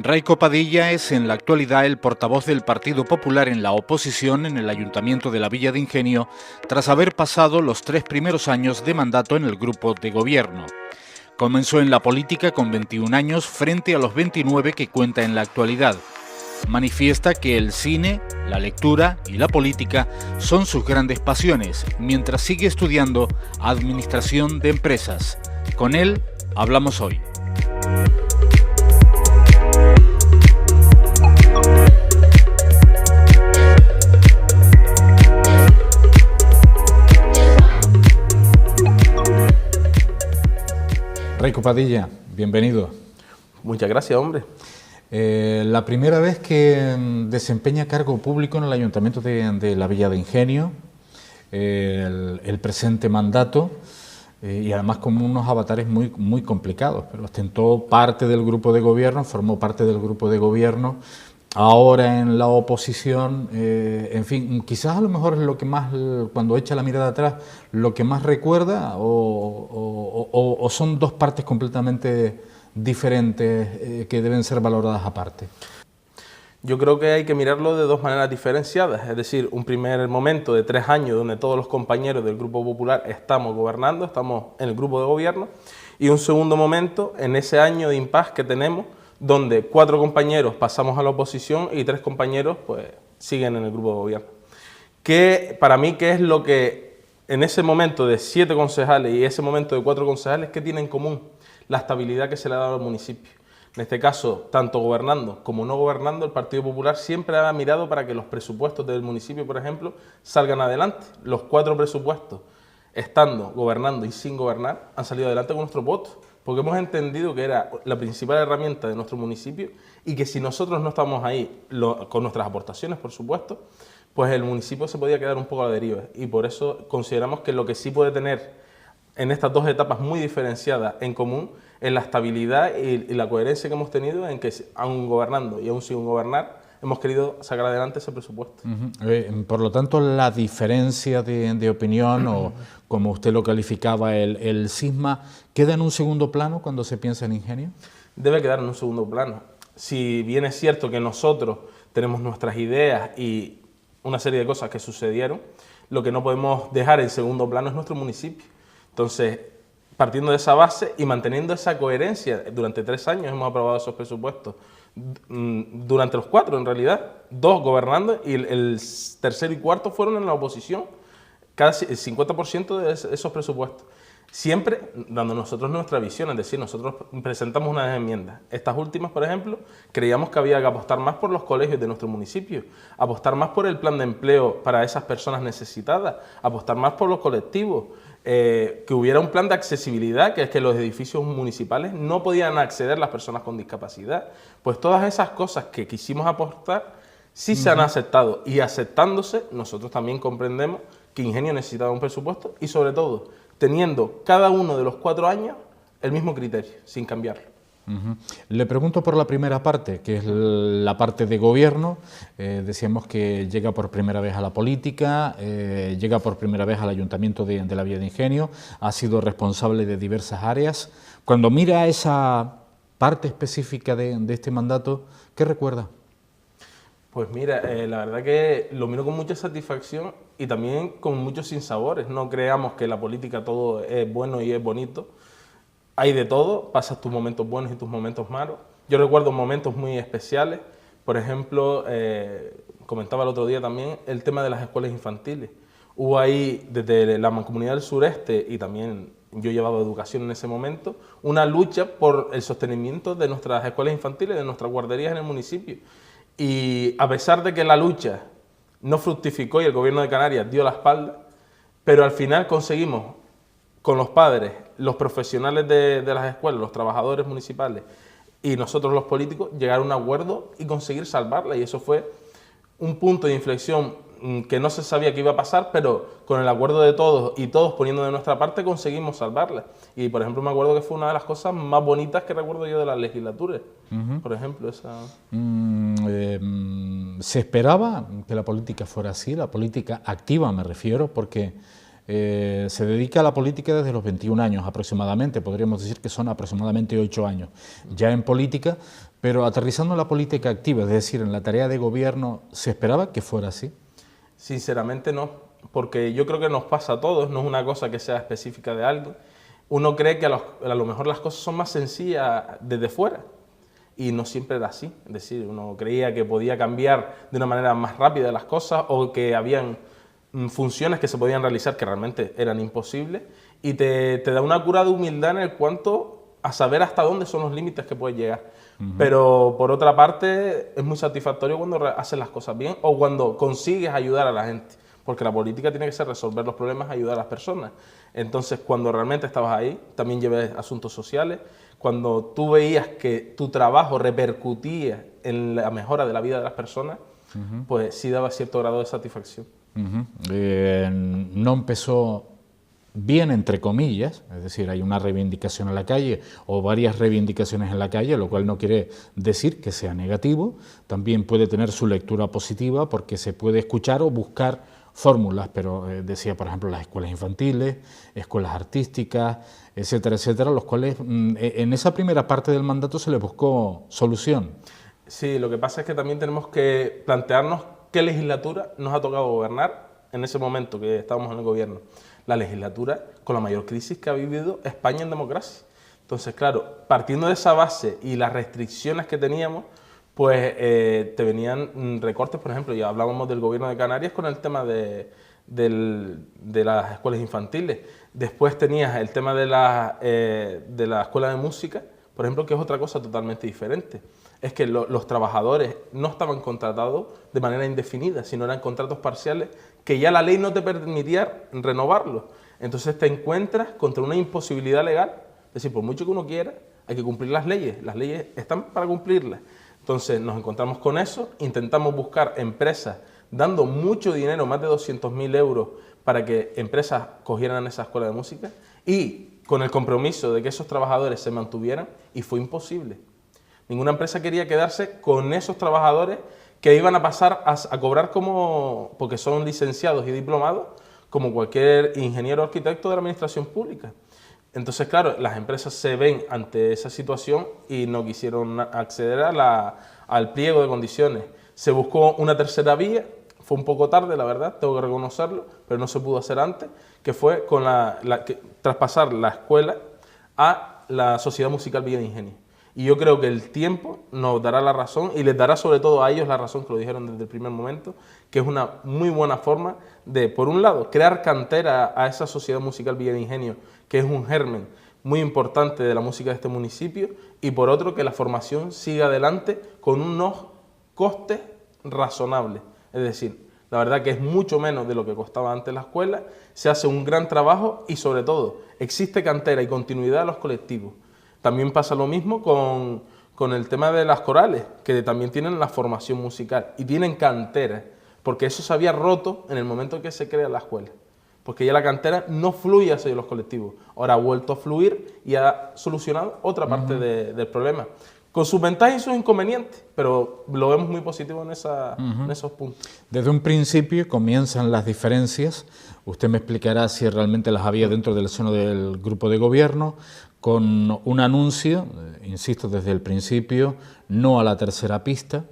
Raico Padilla es en la actualidad el portavoz del Partido Popular en la oposición en el Ayuntamiento de la Villa de Ingenio, tras haber pasado los 3 primeros años de mandato en el grupo de gobierno. Comenzó en la política con 21 años frente a los 29 que cuenta en la actualidad. Manifiesta que el cine, la lectura y la política son sus grandes pasiones, mientras sigue estudiando Administración de Empresas. Con él hablamos hoy. Raico Padilla, bienvenido. Muchas gracias, hombre. La primera vez que desempeña cargo público en el Ayuntamiento de la Villa de Ingenio, el presente mandato, y además con unos avatares muy complicados, pero ostentó parte del grupo de gobierno, formó parte del grupo de gobierno, ahora en la oposición, en fin, quizás a lo mejor es lo que más, cuando echa la mirada atrás, lo que más recuerda, o son dos partes completamente diferentes que deben ser valoradas aparte. Yo creo que hay que mirarlo de dos maneras diferenciadas, es decir, un primer momento de 3 años donde todos los compañeros del Grupo Popular estamos gobernando, estamos en el grupo de gobierno, y un segundo momento en ese año de impasse que tenemos, donde 4 compañeros pasamos a la oposición y 3 compañeros pues siguen en el grupo de gobierno. Que para mí, ¿qué es lo que en ese momento de 7 concejales y ese momento de 4 concejales, qué tiene en común? La estabilidad que se le ha dado al municipio. En este caso, tanto gobernando como no gobernando, el Partido Popular siempre ha mirado para que los presupuestos del municipio, por ejemplo, salgan adelante. Los 4 presupuestos, estando, gobernando y sin gobernar, han salido adelante con nuestro voto, porque hemos entendido que era la principal herramienta de nuestro municipio y que si nosotros no estamos ahí, con nuestras aportaciones, por supuesto, pues el municipio se podía quedar un poco a la deriva. Y por eso consideramos que lo que sí puede tener en estas dos etapas muy diferenciadas en común es la estabilidad y la coherencia que hemos tenido en que, aun gobernando y aún sin gobernar, hemos querido sacar adelante ese presupuesto. Por lo tanto, la diferencia de opinión, o como usted lo calificaba, el cisma, ¿queda en un segundo plano cuando se piensa en Ingenio? Debe quedar en un segundo plano. Si bien es cierto que nosotros tenemos nuestras ideas y una serie de cosas que sucedieron, lo que no podemos dejar en segundo plano es nuestro municipio. Entonces, partiendo de esa base y manteniendo esa coherencia, durante 3 años hemos aprobado esos presupuestos, durante los 4 en realidad, 2 gobernando y el tercero y cuarto fueron en la oposición, casi el 50% de esos presupuestos. Siempre dando nosotros nuestra visión, es decir, nosotros presentamos unas enmiendas. Estas últimas, por ejemplo, creíamos que había que apostar más por los colegios de nuestro municipio, apostar más por el plan de empleo para esas personas necesitadas, apostar más por los colectivos, que hubiera un plan de accesibilidad, que es que los edificios municipales no podían acceder las personas con discapacidad. Pues todas esas cosas que quisimos aportar sí se han aceptado, y aceptándose nosotros también comprendemos que Ingenio necesitaba un presupuesto y sobre todo teniendo cada uno de los 4 años el mismo criterio, sin cambiarlo. Le pregunto por la primera parte, que es la parte de gobierno. Decíamos que llega por primera vez a la política, llega por primera vez al Ayuntamiento de la Villa de Ingenio, ha sido responsable de diversas áreas. Cuando mira esa parte específica de este mandato, ¿qué recuerda? Pues mira, la verdad que lo miro con mucha satisfacción y también con muchos sinsabores. No creamos que la política todo es bueno y es bonito. Hay de todo, pasas tus momentos buenos y tus momentos malos. Yo recuerdo momentos muy especiales, por ejemplo, comentaba el otro día también el tema de las escuelas infantiles. Hubo ahí, desde la Mancomunidad del Sureste, y también yo llevaba educación en ese momento, una lucha por el sostenimiento de nuestras escuelas infantiles, de nuestras guarderías en el municipio. Y a pesar de que la lucha no fructificó y el Gobierno de Canarias dio la espalda, pero al final conseguimos, con los padres, los profesionales de las escuelas, los trabajadores municipales y nosotros los políticos, llegar a un acuerdo y conseguir salvarla. Y eso fue un punto de inflexión que no se sabía que iba a pasar, pero con el acuerdo de todos y todos poniendo de nuestra parte conseguimos salvarla. Y por ejemplo me acuerdo que fue una de las cosas más bonitas que recuerdo yo de la legislatura. Por ejemplo, esa... ¿Se esperaba que la política fuera así? La política activa me refiero, porque se dedica a la política desde los 21 años aproximadamente, podríamos decir que son aproximadamente 8 años ya en política, pero aterrizando en la política activa, es decir, en la tarea de gobierno, ¿se esperaba que fuera así? Sinceramente no, porque yo creo que nos pasa a todos, no es una cosa que sea específica de alguien. Uno cree que a lo mejor las cosas son más sencillas desde fuera y no siempre era así. Es decir, uno creía que podía cambiar de una manera más rápida las cosas o que habían funciones que se podían realizar que realmente eran imposibles y te da una cura de humildad en el cuanto a saber hasta dónde son los límites que puedes llegar. Pero por otra parte es muy satisfactorio cuando haces las cosas bien o cuando consigues ayudar a la gente, porque la política tiene que ser resolver los problemas, ayudar a las personas. Entonces cuando realmente estabas ahí, también llevé asuntos sociales, cuando tú veías que tu trabajo repercutía en la mejora de la vida de las personas, pues sí daba cierto grado de satisfacción. No empezó bien, entre comillas, es decir, hay una reivindicación en la calle o varias reivindicaciones en la calle, lo cual no quiere decir que sea negativo, también puede tener su lectura positiva porque se puede escuchar o buscar fórmulas, pero decía, por ejemplo, las escuelas infantiles, escuelas artísticas, etcétera, etcétera, los cuales en esa primera parte del mandato se les buscó solución. Sí, lo que pasa es que también tenemos que plantearnos qué legislatura nos ha tocado gobernar en ese momento que estábamos en el gobierno. La legislatura con la mayor crisis que ha vivido España en democracia. Entonces, claro, partiendo de esa base y las restricciones que teníamos, pues te venían recortes, por ejemplo, ya hablábamos del gobierno de Canarias con el tema de las escuelas infantiles. Después tenías el tema de la escuela de música, por ejemplo, que es otra cosa totalmente diferente. Es que los trabajadores no estaban contratados de manera indefinida, sino eran contratos parciales que ya la ley no te permitía renovarlos. Entonces te encuentras contra una imposibilidad legal, es decir, por mucho que uno quiera, hay que cumplir las leyes están para cumplirlas. Entonces nos encontramos con eso, intentamos buscar empresas dando mucho dinero, más de 200.000 euros, para que empresas cogieran esa escuela de música y con el compromiso de que esos trabajadores se mantuvieran y fue imposible. Ninguna empresa quería quedarse con esos trabajadores que iban a pasar a cobrar porque son licenciados y diplomados, como cualquier ingeniero o arquitecto de la administración pública. Entonces, claro, las empresas se ven ante esa situación y no quisieron acceder al pliego de condiciones. Se buscó una tercera vía, fue un poco tarde, la verdad, tengo que reconocerlo, pero no se pudo hacer antes, que fue con traspasar la escuela a la Sociedad Musical Villa de Ingenio. Y yo creo que el tiempo nos dará la razón y les dará sobre todo a ellos la razón, que lo dijeron desde el primer momento, que es una muy buena forma de, por un lado, crear cantera a esa Sociedad Musical Villa de Ingenio, que es un germen muy importante de la música de este municipio, y por otro, que la formación siga adelante con unos costes razonables. Es decir, la verdad que es mucho menos de lo que costaba antes la escuela, se hace un gran trabajo y sobre todo existe cantera y continuidad a los colectivos. También pasa lo mismo con el tema de las corales, que también tienen la formación musical y tienen cantera, porque eso se había roto en el momento en que se crea la escuela, porque ya la cantera no fluye hacia los colectivos, ahora ha vuelto a fluir y ha solucionado otra parte del problema, con sus ventajas y sus inconvenientes, pero lo vemos muy positivo en esos puntos. Desde un principio comienzan las diferencias, usted me explicará si realmente las había dentro del seno del grupo de gobierno, con un anuncio, insisto, desde el principio, no a la tercera pista,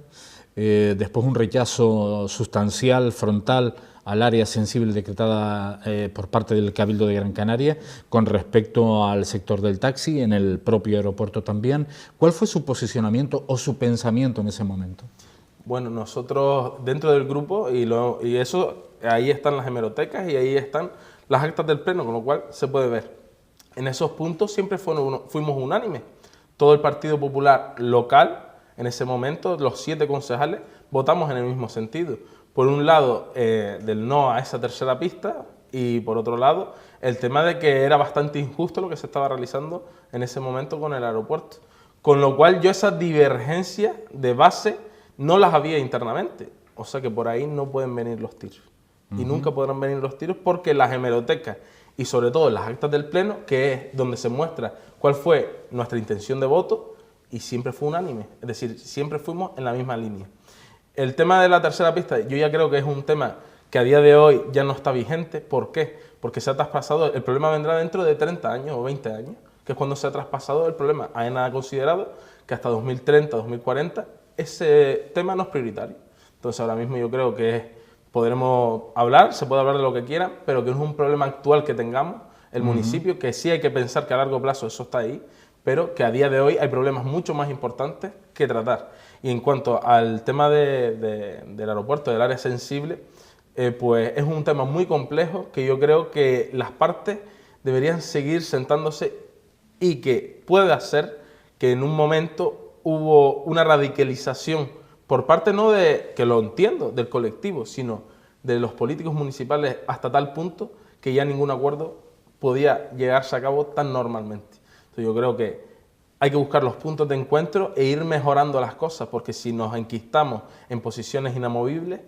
después un rechazo sustancial, frontal, al área sensible decretada por parte del Cabildo de Gran Canaria con respecto al sector del taxi, en el propio aeropuerto también. ¿Cuál fue su posicionamiento o su pensamiento en ese momento? Bueno, nosotros dentro del grupo, y eso, ahí están las hemerotecas y ahí están las actas del pleno, con lo cual se puede ver. En esos puntos siempre fuimos unánimes. Todo el Partido Popular local, en ese momento, los 7 concejales, votamos en el mismo sentido. Por un lado, del no a esa tercera pista y por otro lado, el tema de que era bastante injusto lo que se estaba realizando en ese momento con el aeropuerto. Con lo cual yo esas divergencias de base no las había internamente. O sea que por ahí no pueden venir los tiros. Y nunca podrán venir los tiros porque las hemerotecas y sobre todo las actas del pleno, que es donde se muestra cuál fue nuestra intención de voto, y siempre fue unánime, es decir, siempre fuimos en la misma línea. El tema de la tercera pista, yo ya creo que es un tema que a día de hoy ya no está vigente. ¿Por qué? Porque se ha traspasado, el problema vendrá dentro de 30 años o 20 años, que es cuando se ha traspasado el problema. AENA ha considerado que hasta 2030, 2040, ese tema no es prioritario. Entonces ahora mismo yo creo que podremos hablar, se puede hablar de lo que quieran, pero que no es un problema actual que tengamos el municipio, que sí hay que pensar que a largo plazo eso está ahí, pero que a día de hoy hay problemas mucho más importantes que tratar. Y en cuanto al tema del aeropuerto, del área sensible, pues es un tema muy complejo que yo creo que las partes deberían seguir sentándose y que puede ser que en un momento hubo una radicalización por parte no de, que lo entiendo, del colectivo, sino de los políticos municipales hasta tal punto que ya ningún acuerdo podía llegarse a cabo tan normalmente. Entonces yo creo que hay que buscar los puntos de encuentro e ir mejorando las cosas, porque si nos enquistamos en posiciones inamovibles,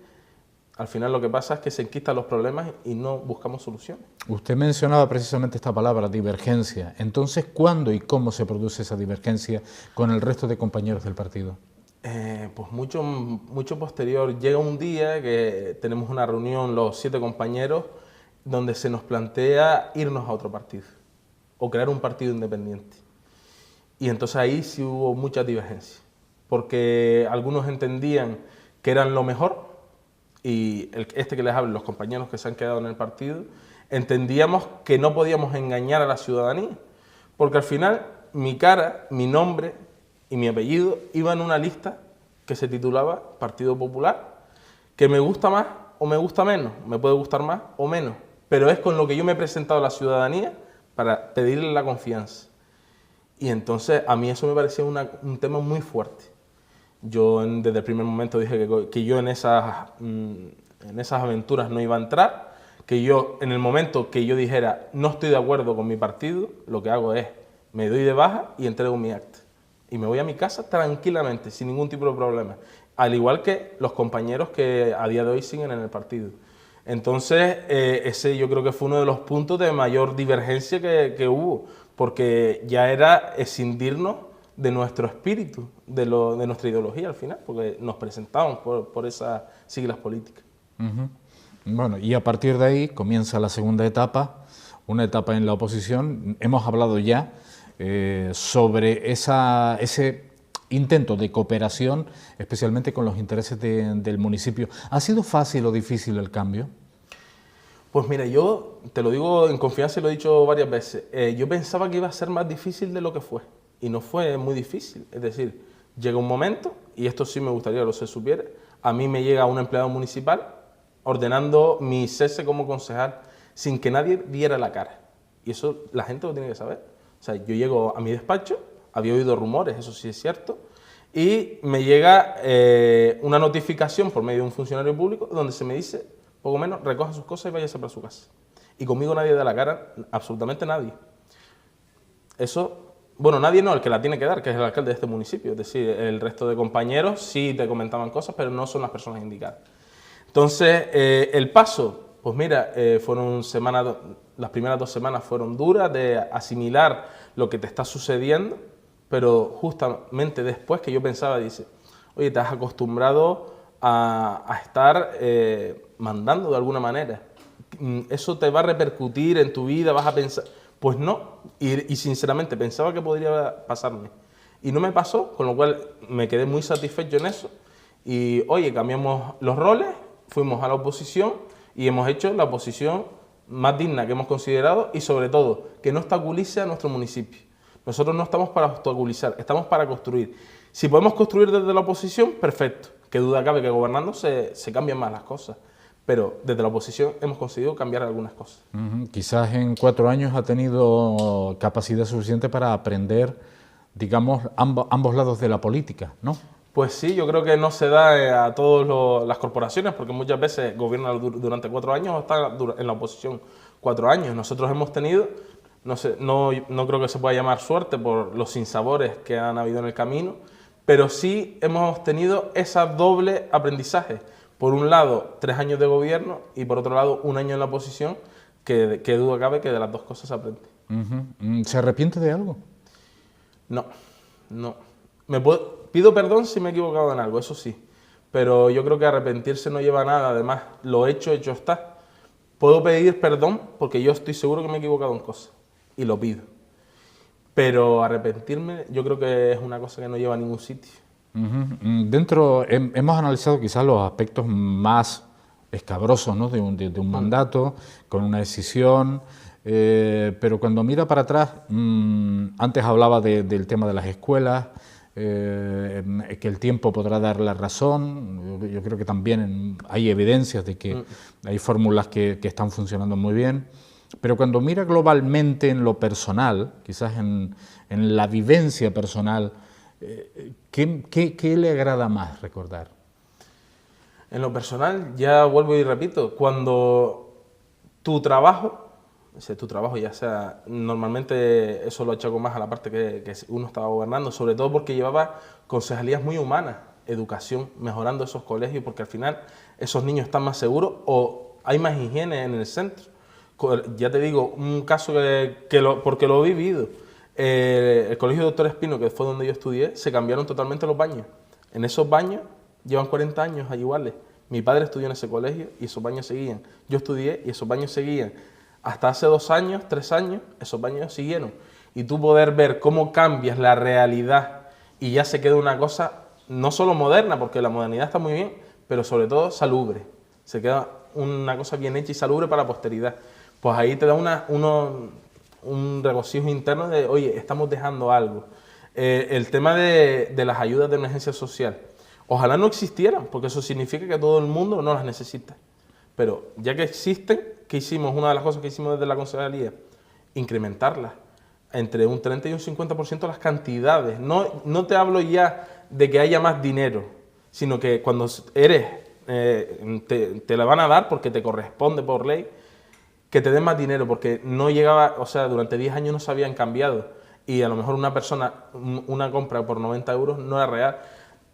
al final lo que pasa es que se enquistan los problemas y no buscamos soluciones. Usted mencionaba precisamente esta palabra, divergencia. Entonces, ¿cuándo y cómo se produce esa divergencia con el resto de compañeros del partido? Pues mucho posterior. Llega un día que tenemos una reunión los 7 compañeros donde se nos plantea irnos a otro partido o crear un partido independiente. Y entonces ahí sí hubo mucha divergencia, porque algunos entendían que eran lo mejor y que les hablo, los compañeros que se han quedado en el partido, entendíamos que no podíamos engañar a la ciudadanía, porque al final mi cara, mi nombre y mi apellido iban en una lista que se titulaba Partido Popular, que me gusta más o me gusta menos, me puede gustar más o menos, pero es con lo que yo me he presentado a la ciudadanía para pedirle la confianza. Y entonces a mí eso me parecía un tema muy fuerte. Yo desde el primer momento dije que yo en esas aventuras no iba a entrar, que yo en el momento que yo dijera no estoy de acuerdo con mi partido, lo que hago es me doy de baja y entrego mi acta. Y me voy a mi casa tranquilamente, sin ningún tipo de problema. Al igual que los compañeros que a día de hoy siguen en el partido. Entonces, ese yo creo que fue uno de los puntos de mayor divergencia que hubo, porque ya era escindirnos de nuestro espíritu, de nuestra ideología al final, porque nos presentamos por esas siglas políticas. Bueno, y a partir de ahí comienza la segunda etapa, una etapa en la oposición. Hemos hablado ya sobre ese intento de cooperación, especialmente con los intereses del municipio. ¿Ha sido fácil o difícil el cambio? Pues mira, yo te lo digo en confianza y lo he dicho varias veces. Yo pensaba que iba a ser más difícil de lo que fue, y no fue muy difícil. Es decir, llega un momento, y esto sí me gustaría que lo se supiera, a mí me llega un empleado municipal ordenando mi cese como concejal sin que nadie viera la cara. Y eso la gente lo tiene que saber. O sea, yo llego a mi despacho, había oído rumores, eso sí es cierto, y me llega una notificación por medio de un funcionario público donde se me dice, poco menos, recoja sus cosas y váyase para su casa. Y conmigo nadie da la cara, absolutamente nadie. Eso, bueno, nadie no, el que la tiene que dar, que es el alcalde de este municipio. Es decir, el resto de compañeros sí te comentaban cosas, pero no son las personas indicadas. Entonces, el paso, pues mira, fueron semanas, las primeras 2 semanas fueron duras de asimilar lo que te está sucediendo, pero justamente después que yo pensaba, dice, oye, te has acostumbrado a estar mandando de alguna manera. Eso te va a repercutir en tu vida, vas a pensar... Pues no, y sinceramente pensaba que podría pasarme. Y no me pasó, con lo cual me quedé muy satisfecho en eso. Y oye, cambiamos los roles, fuimos a la oposición y hemos hecho la oposición más digna que hemos considerado y sobre todo, que no obstaculice a nuestro municipio. Nosotros no estamos para obstaculizar, estamos para construir. Si podemos construir desde la oposición, perfecto. Qué duda cabe que gobernando se cambian más las cosas. Pero desde la oposición hemos conseguido cambiar algunas cosas. Quizás en 4 años ha tenido capacidad suficiente para aprender, digamos, ambos lados de la política, ¿no? Pues sí, yo creo que no se da a todas las corporaciones, porque muchas veces gobiernan durante 4 años o están en la oposición 4 años. Nosotros hemos tenido, no sé, no creo que se pueda llamar suerte por los sinsabores que han habido en el camino, pero sí hemos tenido ese doble aprendizaje. Por un lado, 3 años de gobierno y por otro lado, 1 año en la oposición, que duda cabe que de las dos cosas se aprende. ¿Se arrepiente de algo? No. Pido perdón si me he equivocado en algo, eso sí, pero yo creo que arrepentirse no lleva a nada. Además, lo hecho está. Puedo pedir perdón porque yo estoy seguro que me he equivocado en cosas y lo pido. Pero arrepentirme yo creo que es una cosa que no lleva a ningún sitio. Hemos analizado quizás los aspectos más escabrosos, ¿no?, de un mandato, con una decisión, pero cuando mira para atrás, antes hablaba del tema de las escuelas, que el tiempo podrá dar la razón. Yo creo que también hay evidencias de que hay fórmulas que están funcionando muy bien, pero cuando mira globalmente en lo personal, quizás en la vivencia personal, ¿qué le agrada más recordar? En lo personal, ya vuelvo y repito, cuando tu trabajo ya sea, normalmente eso lo achaco más a la parte que uno estaba gobernando, sobre todo porque llevaba concejalías muy humanas, educación, mejorando esos colegios, porque al final esos niños están más seguros o hay más higiene en el centro. Ya te digo, un caso porque lo he vivido. El Colegio Doctor Espino, que fue donde yo estudié, se cambiaron totalmente los baños. En esos baños llevan 40 años iguales. Mi padre estudió en ese colegio y esos baños seguían. Yo estudié y esos baños seguían. Hasta hace 2 años, 3 años, esos baños siguieron. Y tú poder ver cómo cambias la realidad y ya se queda una cosa no solo moderna, porque la modernidad está muy bien, pero sobre todo salubre. Se queda una cosa bien hecha y salubre para la posteridad. Pues ahí te da un regocijo interno de, oye, estamos dejando algo. El tema de las ayudas de emergencia social. Ojalá no existieran, porque eso significa que todo el mundo no las necesita. Pero ya que existen, ¿qué hicimos? Una de las cosas que hicimos desde la concejalía, incrementarlas entre un 30 y un 50% las cantidades. No te hablo ya de que haya más dinero, sino que cuando eres, te la van a dar porque te corresponde por ley, que te den más dinero, porque no llegaba, o sea, durante 10 años no se habían cambiado y a lo mejor una compra por 90 euros no era real.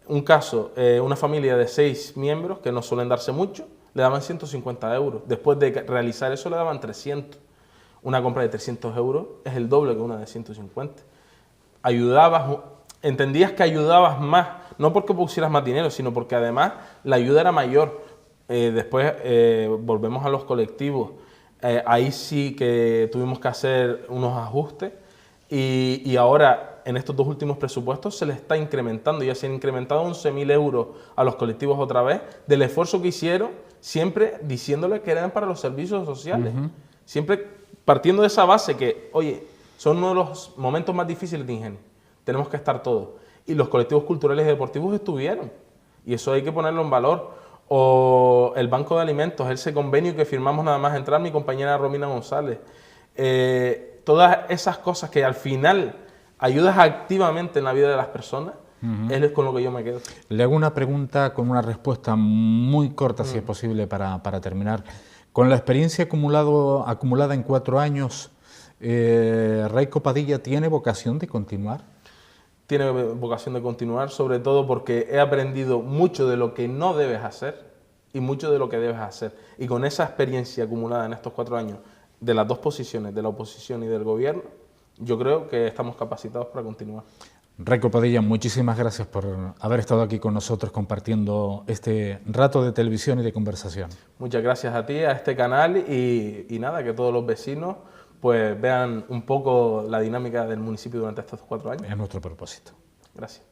Un caso, una familia de 6 miembros, que no suelen darse mucho, le daban 150 euros. Después de realizar eso le daban 300. Una compra de 300 euros es el doble que una de 150. Ayudabas, entendías que ayudabas más, no porque pusieras más dinero, sino porque además la ayuda era mayor. Después volvemos a los colectivos. Ahí sí que tuvimos que hacer unos ajustes y ahora en estos 2 últimos presupuestos se les está incrementando, ya se han incrementado 11.000 euros a los colectivos otra vez, del esfuerzo que hicieron, siempre diciéndole que eran para los servicios sociales, siempre partiendo de esa base que, oye, son uno de los momentos más difíciles de Ingenio, tenemos que estar todos, y los colectivos culturales y deportivos estuvieron, y eso hay que ponerlo en valor. O el Banco de Alimentos, ese convenio que firmamos nada más entrar mi compañera Romina González, todas esas cosas que al final ayudas activamente en la vida de las personas, es con lo que yo me quedo. Le hago una pregunta con una respuesta muy corta, si es posible, para terminar. Con la experiencia acumulada en 4 años, ¿Raico Padilla tiene vocación de continuar? Tiene vocación de continuar, sobre todo porque he aprendido mucho de lo que no debes hacer y mucho de lo que debes hacer. Y con esa experiencia acumulada en estos 4 años, de las 2 posiciones, de la oposición y del gobierno, yo creo que estamos capacitados para continuar. Raico Padilla, muchísimas gracias por haber estado aquí con nosotros compartiendo este rato de televisión y de conversación. Muchas gracias a ti, a este canal y nada, que todos los vecinos pues vean un poco la dinámica del municipio durante estos 4 años. Es nuestro propósito. Gracias.